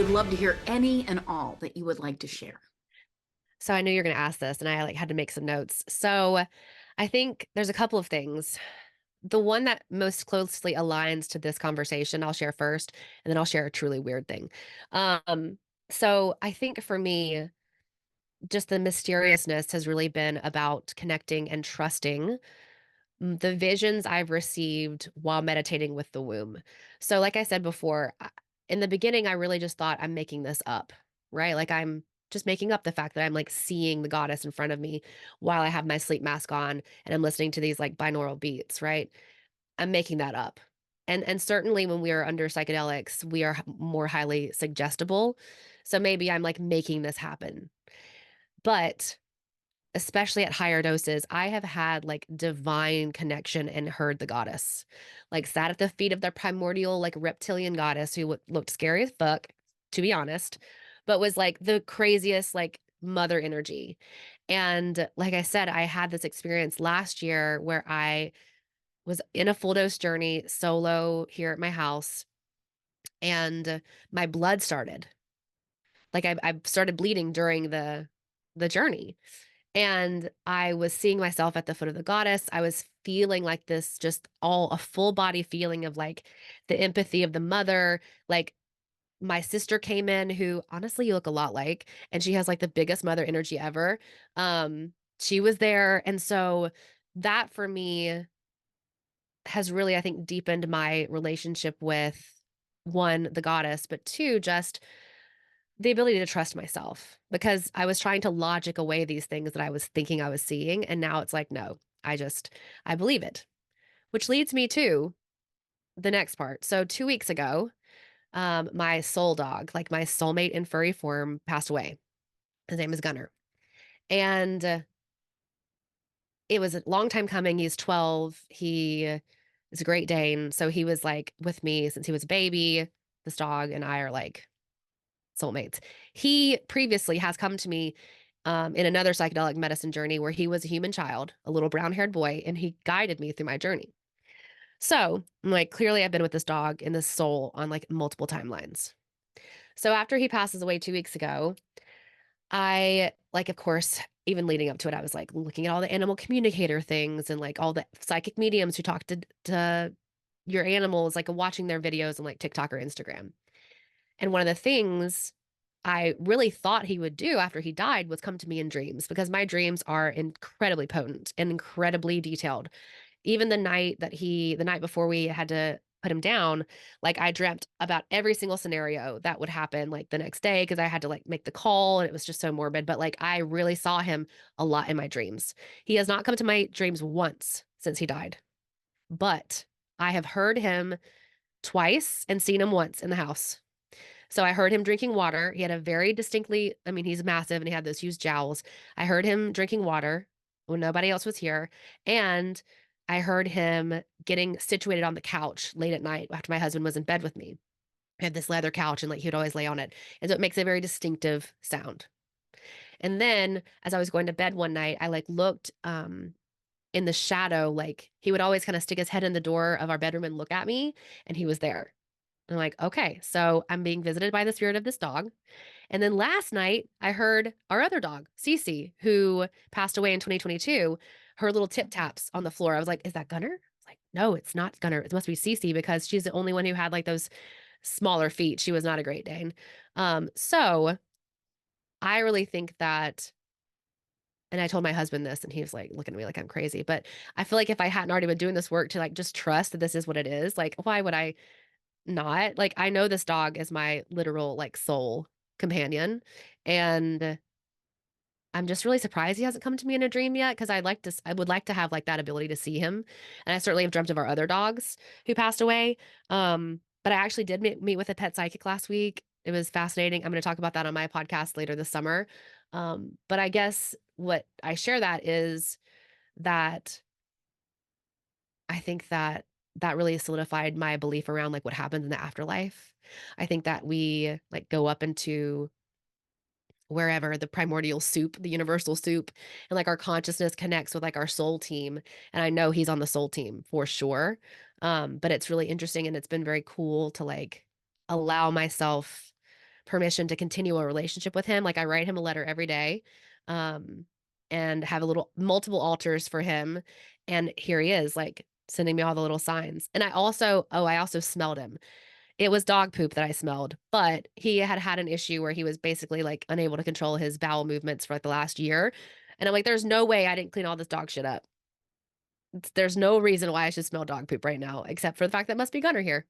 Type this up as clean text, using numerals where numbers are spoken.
would love to hear any and all that you would like to share. So I knew you were gonna ask this, and I, had to make some notes. So, I think there's a couple of things. The one that most closely aligns to this conversation, I'll share first, and then I'll share a truly weird thing. Um, so I think for me, just the mysteriousness has really been about connecting and trusting the visions I've received while meditating with the womb. So, like I said before, in the beginning, I really just thought I'm making this up, right? Like I'm just making up the fact that I'm like seeing the goddess in front of me while I have my sleep mask on and I'm listening to these like binaural beats, right? I'm making that up. And certainly when we are under psychedelics, we are more highly suggestible. So maybe I'm like making this happen. But especially at higher doses, I have had like divine connection and heard the goddess. Like sat at the feet of the primordial like reptilian goddess who looked scary as fuck, to be honest, but was like the craziest like mother energy. And like I said, I had this experience last year where I was in a full dose journey solo here at my house and my blood started. Like I started bleeding during the journey. And I was seeing myself at the foot of the goddess. I was feeling like this just all a full body feeling of like the empathy of the mother. Like my sister came in who honestly you look a lot like, and she has like the biggest mother energy ever. She was there. And so that for me has really, I think, deepened my relationship with one, the goddess, but two, just the ability to trust myself because I was trying to logic away these things that I was thinking I was seeing, and now it's like, no, I believe it, which leads me to the next part. So 2 weeks ago, my soul dog, like my soulmate in furry form, passed away. His name is Gunner, and, it was a long time coming. He's 12. He is a Great Dane, so he was, like, with me since he was a baby. This dog and I are, like, soulmates. He previously has come to me in another psychedelic medicine journey where he was a human child, a little brown haired boy, and he guided me through my journey. So, I'm like, clearly, I've been with this dog and this soul on like multiple timelines. So, after he passes away 2 weeks ago, I, like, of course, even leading up to it, I was like looking at all the animal communicator things and like all the psychic mediums who talk to your animals, like watching their videos on like TikTok or Instagram. And one of the things I really thought he would do after he died was come to me in dreams because my dreams are incredibly potent and incredibly detailed. Even the night before we had to put him down, like I dreamt about every single scenario that would happen like the next day because I had to like make the call and it was just so morbid. But like I really saw him a lot in my dreams. He has not come to my dreams once since he died, but I have heard him twice and seen him once in the house. So I heard him drinking water. He had a very distinctly, I mean, he's massive and he had those huge jowls. I heard him drinking water when nobody else was here. And I heard him getting situated on the couch late at night after my husband was in bed with me. I had this leather couch and like he would always lay on it. And so it makes a very distinctive sound. And then as I was going to bed one night, I like looked in the shadow, like he would always kind of stick his head in the door of our bedroom and look at me, and he was there. I'm like, okay, so I'm being visited by the spirit of this dog. And then last night, I heard our other dog, Cece, who passed away in 2022, her little tip taps on the floor. I was like, is that Gunner? It's like, no, it's not Gunner. It must be Cece because she's the only one who had like those smaller feet. She was not a Great Dane. So I really think that, and I told my husband this, and he was like looking at me like I'm crazy. But I feel like if I hadn't already been doing this work to like just trust that this is what it is, like, why would I not. Like, I know this dog is my literal, like, soul companion, and I'm just really surprised he hasn't come to me in a dream yet because I would like to have, like, that ability to see him, and I certainly have dreamt of our other dogs who passed away, but I actually did meet with a pet psychic last week. It was fascinating. I'm gonna talk about that on my podcast later this summer, but I guess what I share that is that I think that that really solidified my belief around, like, what happens in the afterlife. I think that we, like, go up into wherever the primordial soup, the universal soup, and, like, our consciousness connects with, like, our soul team, and I know he's on the soul team for sure, but it's really interesting, and it's been very cool to, like, allow myself permission to continue a relationship with him. Like, I write him a letter every day, um, and have a little multiple altars for him, and here he is, like, sending me all the little signs. And I also smelled him. It was dog poop that I smelled, but he had had an issue where he was basically, like, unable to control his bowel movements for, like, the last year, and I'm like, "There's no way I didn't clean all this dog shit up. There's no reason why I should smell dog poop right now, except for the fact that must be Gunner here."